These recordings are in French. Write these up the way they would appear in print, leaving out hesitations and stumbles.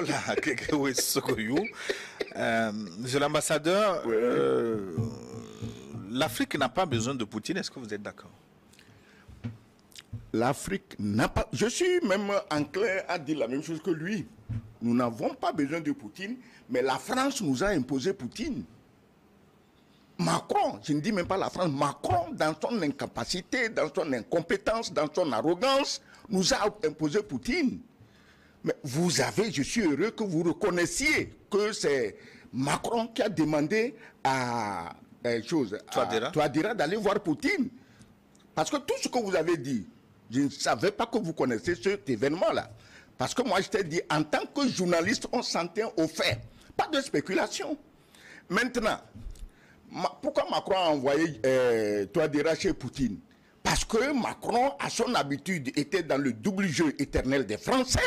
parole à Kekewe Sokoyou. Monsieur l'ambassadeur, l'Afrique n'a pas besoin de Poutine. Est-ce que vous êtes d'accord? L'Afrique n'a pas... Je suis même enclin à dire la même chose que lui. Nous n'avons pas besoin de Poutine, mais la France nous a imposé Poutine. Macron, je ne dis même pas la France, Macron, dans son incapacité, dans son incompétence, dans son arrogance, nous a imposé Poutine. Mais vous avez, je suis heureux que vous reconnaissiez que c'est Macron qui a demandé à Touadéra d'aller voir Poutine. Parce que tout ce que vous avez dit, je ne savais pas que vous connaissez cet événement-là. Parce que moi, je t'ai dit, en tant que journaliste, on s'en tient aux faits. Pas de spéculation. Maintenant, pourquoi Macron a envoyé Touadéra chez Poutine? Parce que Macron, à son habitude, était dans le double jeu éternel des Français.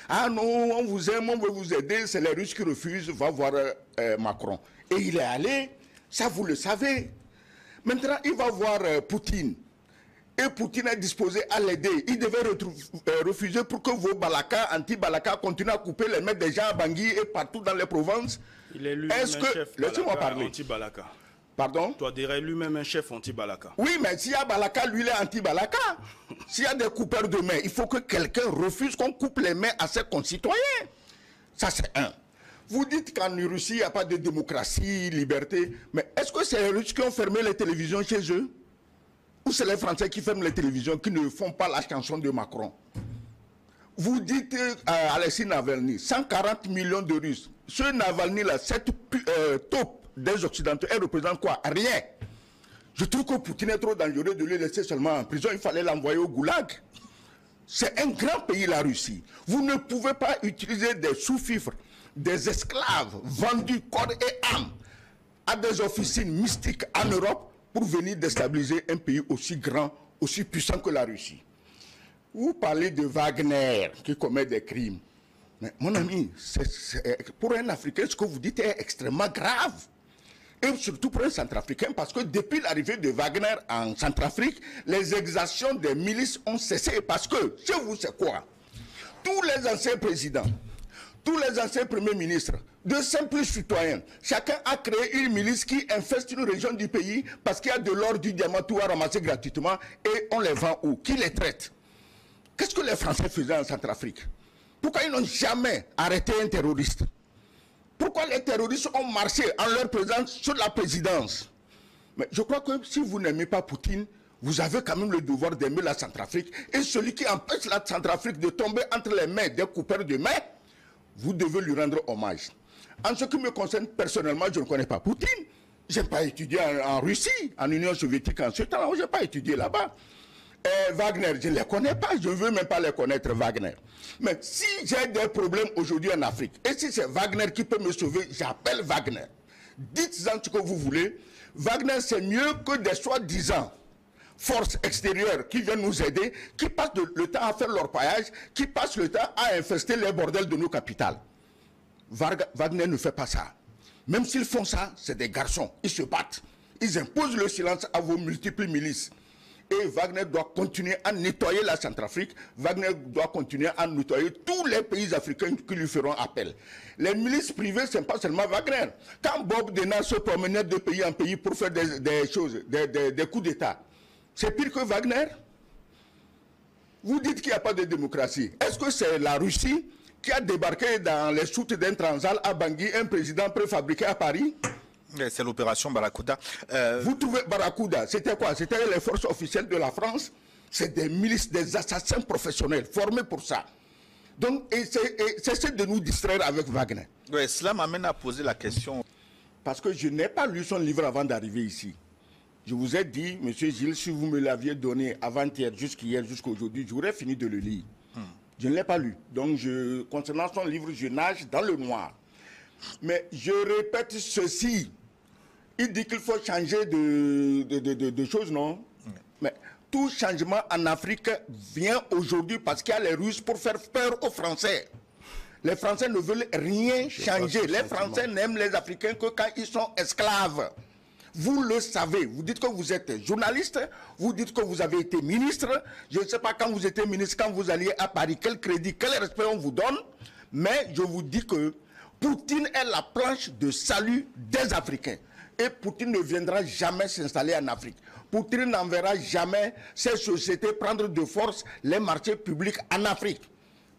Ah non, on vous aime, on veut vous aider, c'est les Russes qui refusent, va voir Macron. Et il est allé, ça vous le savez. Maintenant, il va voir Poutine. Et Poutine est disposé à l'aider. Il devait refuser pour que vos Balaka, anti-Balaka, continuent à couper les mains des gens à Bangui et partout dans les provinces. Il est lui-même chef Laissez-moi parler. Anti-Balaka. Pardon? Toi, dirais lui-même un chef anti-Balaka. Oui, mais s'il y a Balaka, lui, il est anti-Balaka. S'il y a des coupeurs de mains, il faut que quelqu'un refuse qu'on coupe les mains à ses concitoyens. Ça, c'est un. Vous dites qu'en Russie, il n'y a pas de démocratie, liberté. Mais est-ce que c'est les Russes qui ont fermé les télévisions chez eux? Ou c'est les Français qui ferment les télévisions, qui ne font pas la chanson de Macron? Vous dites à Alexis Navalny, 140 millions de Russes. Ce Navalny-là, cette taupe des Occidentaux, elle représente quoi? Rien. Je trouve que Poutine est trop dangereux de le laisser seulement en prison. Il fallait l'envoyer au goulag. C'est un grand pays, la Russie. Vous ne pouvez pas utiliser des sous-fifres, des esclaves vendus corps et âme à des officines mystiques en Europe pour venir déstabiliser un pays aussi grand, aussi puissant que la Russie. Vous parlez de Wagner qui commet des crimes. Mais mon ami, pour un Africain, ce que vous dites est extrêmement grave. Et surtout pour un Centrafricain, parce que depuis l'arrivée de Wagner en Centrafrique, les exactions des milices ont cessé. Parce que, chez vous, c'est quoi? Tous les anciens présidents, tous les anciens premiers ministres, de simples citoyens, chacun a créé une milice qui infeste une région du pays parce qu'il y a de l'or, du diamant, tout à ramasser gratuitement et on les vend où? Qui les traite? Qu'est-ce que les Français faisaient en Centrafrique? Pourquoi ils n'ont jamais arrêté un terroriste? Pourquoi les terroristes ont marché en leur présence sur la présidence? Mais je crois que si vous n'aimez pas Poutine, vous avez quand même le devoir d'aimer la Centrafrique. Et celui qui empêche la Centrafrique de tomber entre les mains des coupeurs de main, vous devez lui rendre hommage. En ce qui me concerne personnellement, je ne connais pas Poutine. Je n'ai pas étudié en Russie, en Union soviétique en ce temps. Je n'ai pas étudié là-bas. Wagner, je ne les connais pas, je ne veux même pas les connaître, Wagner. Mais si j'ai des problèmes aujourd'hui en Afrique, et si c'est Wagner qui peut me sauver, j'appelle Wagner. Dites-en ce que vous voulez. Wagner, c'est mieux que des soi-disant forces extérieures qui viennent nous aider, qui passent le temps à faire leur paillage, qui passent le temps à infester les bordels de nos capitales. Wagner ne fait pas ça. Même s'ils font ça, c'est des garçons. Ils se battent. Ils imposent le silence à vos multiples milices. Et Wagner doit continuer à nettoyer la Centrafrique. Wagner doit continuer à nettoyer tous les pays africains qui lui feront appel. Les milices privées, ce n'est pas seulement Wagner. Quand Bob Denard se promenait de pays en pays pour faire des choses, des coups d'État, c'est pire que Wagner. Vous dites qu'il n'y a pas de démocratie. Est-ce que c'est la Russie qui a débarqué dans les soutes d'un Transal à Bangui, un président préfabriqué à Paris? C'est l'opération Barracuda. Vous trouvez Barracuda, c'était quoi? C'était les forces officielles de la France. C'est des milices, des assassins professionnels formés pour ça. Donc, cessez de nous distraire avec Wagner. Oui, cela m'amène à poser la question. Parce que je n'ai pas lu son livre avant d'arriver ici. Je vous ai dit, M. Gilles, si vous me l'aviez donné avant-hier, jusqu'hier, jusqu'aujourd'hui, j'aurais fini de le lire. Je ne l'ai pas lu. Donc, concernant son livre, je nage dans le noir. Mais je répète ceci. Il dit qu'il faut changer de choses, non? Mais tout changement en Afrique vient aujourd'hui parce qu'il y a les Russes pour faire peur aux Français. Les Français ne veulent rien changer. Les Français n'aiment les Africains que quand ils sont esclaves. Vous le savez. Vous dites que vous êtes journaliste. Vous dites que vous avez été ministre. Je ne sais pas quand vous étiez ministre, quand vous alliez à Paris, quel crédit, quel respect on vous donne. Mais je vous dis que Poutine est la planche de salut des Africains. Et Poutine ne viendra jamais s'installer en Afrique. Poutine n'enverra jamais ces sociétés prendre de force les marchés publics en Afrique.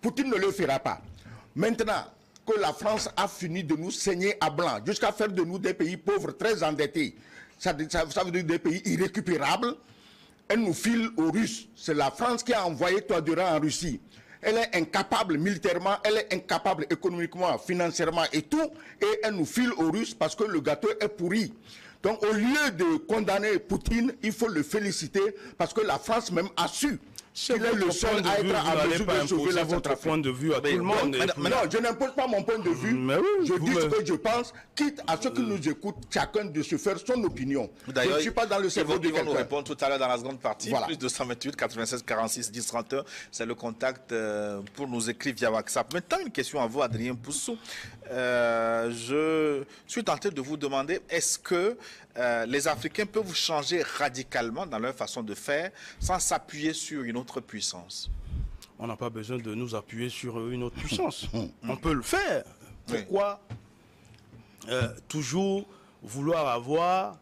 Poutine ne le fera pas. Maintenant que la France a fini de nous saigner à blanc, jusqu'à faire de nous des pays pauvres très endettés, ça veut dire des pays irrécupérables, elle nous file aux Russes. C'est la France qui a envoyé Touadéra en Russie. Elle est incapable militairement, elle est incapable économiquement, financièrement et tout, et elle nous file aux Russes parce que le gâteau est pourri. Donc au lieu de condamner Poutine, il faut le féliciter parce que la France même a su. Il est le seul à être en mesure de sauver la votre point de vue à tout le monde. Non, je n'impose pas mon point de vue. Oui, je dis ce que je pense, quitte à ceux qui nous écoutent, chacun de se faire son opinion. Je ne suis pas dans le cerveau de quelqu'un. Ils vont nous répondre tout à l'heure dans la seconde partie. Voilà. Plus 228 96 46 10 31. C'est le contact pour nous écrire via WhatsApp. Maintenant, une question à vous, Adrien Poussou. Je suis tenté de vous demander, est-ce que les Africains peuvent changer radicalement dans leur façon de faire sans s'appuyer sur une autre puissance? On n'a pas besoin de nous appuyer sur une autre puissance. On peut le faire. Pourquoi toujours vouloir avoir,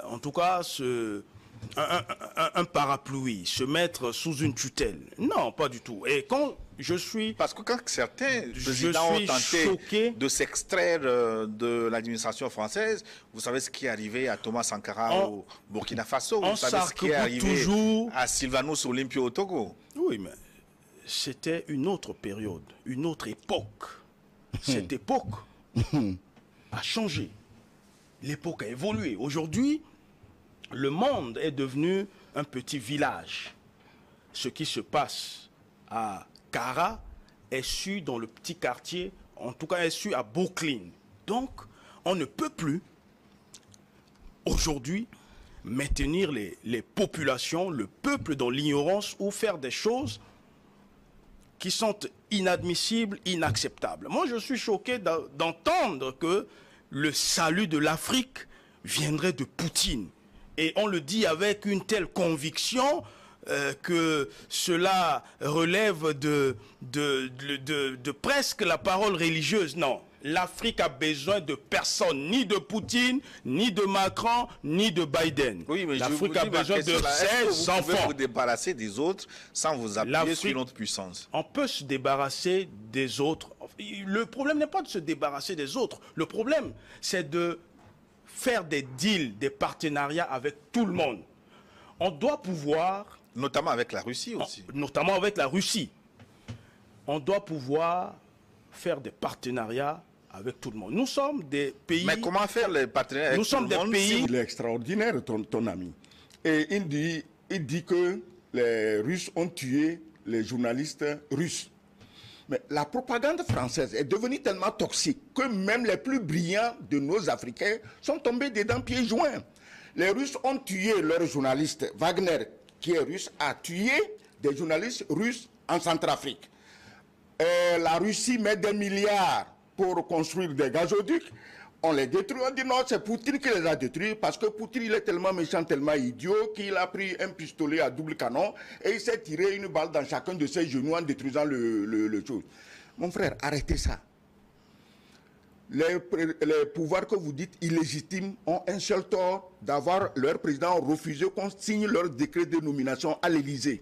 en tout cas, un parapluie, se mettre sous une tutelle? Non, pas du tout. Et quand je suis... Parce que quand certains présidents ont tenté de s'extraire de l'administration française, vous savez ce qui est arrivé à Thomas Sankara au Burkina Faso, vous savez ce qui est arrivé à Sylvanus Olympio au Togo. Oui, mais c'était une autre période, une autre époque. Cette époque a changé. L'époque a évolué. Aujourd'hui, le monde est devenu un petit village. Ce qui se passe à Kara est su dans le petit quartier, en tout cas est su à Brooklyn. Donc, on ne peut plus, aujourd'hui, maintenir les populations, le peuple dans l'ignorance ou faire des choses qui sont inadmissibles, inacceptables. Moi, je suis choqué d'entendre que le salut de l'Afrique viendrait de Poutine. Et on le dit avec une telle conviction que cela relève de presque la parole religieuse. Non, l'Afrique a besoin de personne, ni de Poutine, ni de Macron, ni de Biden. Oui, mais l'Afrique a besoin de ses enfants. Vous pouvez vous débarrasser des autres sans vous appuyer sur une autre puissance. On peut se débarrasser des autres. Le problème n'est pas de se débarrasser des autres. Le problème, c'est de faire des deals, des partenariats avec tout le monde. On doit pouvoir... Notamment avec la Russie aussi. Notamment avec la Russie. On doit pouvoir faire des partenariats avec tout le monde. Nous sommes des pays... Mais comment faire les partenariats avec tout le monde? Nous sommes des pays... Il est extraordinaire, ton ami. Et il dit que les Russes ont tué les journalistes russes. Mais la propagande française est devenue tellement toxique que même les plus brillants de nos Africains sont tombés dedans pieds joints. Les Russes ont tué leurs journalistes. Wagner, qui est russe, a tué des journalistes russes en Centrafrique. La Russie met des milliards pour construire des gazoducs. On les détruit. On dit non, c'est Poutine qui les a détruits parce que Poutine, il est tellement méchant, tellement idiot qu'il a pris un pistolet à double canon et il s'est tiré une balle dans chacun de ses genoux en détruisant le chose. Mon frère, arrêtez ça. Les pouvoirs que vous dites illégitimes ont un seul tort d'avoir leur président refusé qu'on signe leur décret de nomination à l'Élysée.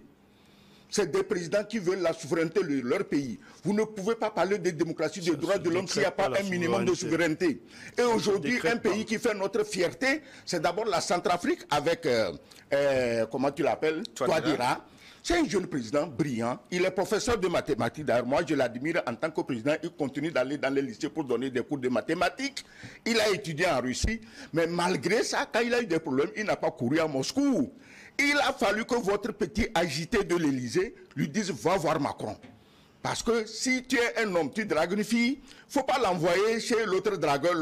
C'est des présidents qui veulent la souveraineté de leur pays. Vous ne pouvez pas parler de démocratie, de droits de l'homme s'il n'y a pas un minimum de souveraineté. Et aujourd'hui, un pays qui fait notre fierté, c'est d'abord la Centrafrique avec, comment tu l'appelles, Touadéra. C'est un jeune président brillant. Il est professeur de mathématiques. D'ailleurs, moi, je l'admire en tant que président. Il continue d'aller dans les lycées pour donner des cours de mathématiques. Il a étudié en Russie. Mais malgré ça, quand il a eu des problèmes, il n'a pas couru à Moscou. Il a fallu que votre petit agité de l'Élysée lui dise « va voir Macron ». Parce que si tu es un homme, tu dragues une fille, il ne faut pas l'envoyer chez l'autre dragueur,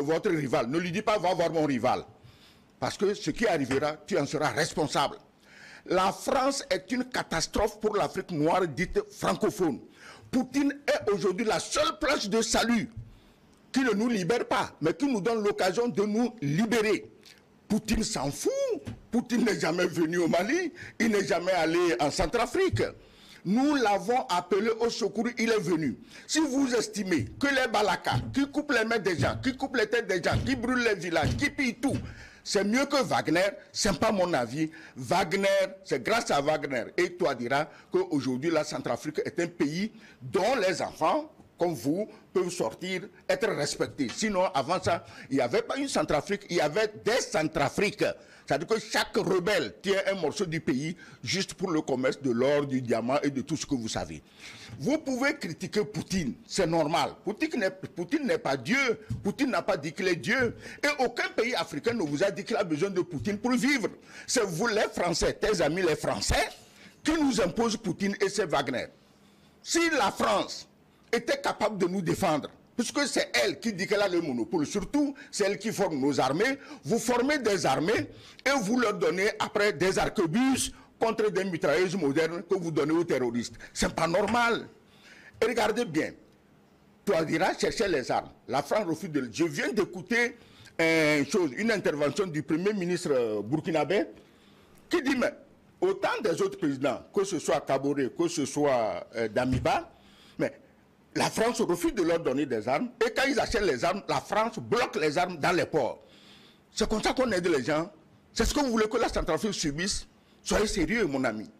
votre rival. Ne lui dis pas « va voir mon rival ». Parce que ce qui arrivera, tu en seras responsable. La France est une catastrophe pour l'Afrique noire dite francophone. Poutine est aujourd'hui la seule planche de salut qui ne nous libère pas, mais qui nous donne l'occasion de nous libérer. Poutine s'en fout. Poutine n'est jamais venu au Mali. Il n'est jamais allé en Centrafrique. Nous l'avons appelé au secours, il est venu. Si vous estimez que les Balaka, qui coupent les mains des gens, qui coupent les têtes des gens, qui brûlent les villages, qui pillent tout, c'est mieux que Wagner, ce n'est pas mon avis. Wagner, c'est grâce à Wagner. Et toi diras qu'aujourd'hui, la Centrafrique est un pays dont les enfants, comme vous, peuvent sortir, être respectés. Sinon, avant ça, il n'y avait pas une Centrafrique, il y avait des Centrafriques. C'est-à-dire que chaque rebelle tient un morceau du pays juste pour le commerce de l'or, du diamant et de tout ce que vous savez. Vous pouvez critiquer Poutine, c'est normal. Poutine n'est pas Dieu. Poutine n'a pas dit qu'il est Dieu. Et aucun pays africain ne vous a dit qu'il a besoin de Poutine pour vivre. C'est vous les Français, tes amis les Français, qui nous imposent Poutine et c'est Wagner. Si la France était capable de nous défendre, puisque c'est elle qui dit qu'elle a le monopole, surtout c'est elle qui forme nos armées, vous formez des armées et vous leur donnez après des arquebuses contre des mitrailleuses modernes que vous donnez aux terroristes. C'est pas normal. Et regardez bien, Touadéra cherchait les armes. La France refuse de... Je viens d'écouter une intervention du Premier ministre burkinabé qui dit, mais autant des autres présidents, que ce soit Kaboré, que ce soit Damiba, mais la France refuse de leur donner des armes. Et quand ils achètent les armes, la France bloque les armes dans les ports. C'est comme ça qu'on aide les gens. C'est ce que vous voulez que la Centrafrique subisse. Soyez sérieux, mon ami.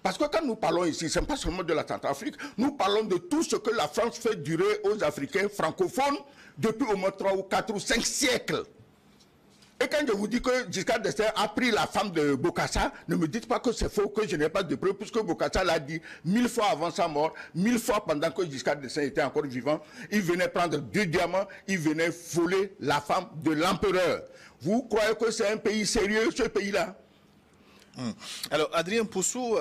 Parce que quand nous parlons ici, ce n'est pas seulement de la Centrafrique, nous parlons de tout ce que la France fait durer aux Africains francophones depuis au moins 3 ou 4 ou 5 siècles. Et quand je vous dis que Giscard d'Estaing a pris la femme de Bokassa, ne me dites pas que c'est faux, que je n'ai pas de preuves, puisque Bokassa l'a dit 1000 fois avant sa mort, 1000 fois pendant que Giscard d'Estaing était encore vivant. Il venait prendre 2 diamants, il venait voler la femme de l'empereur. Vous croyez que c'est un pays sérieux, ce pays-là? Alors, Adrien Poussou...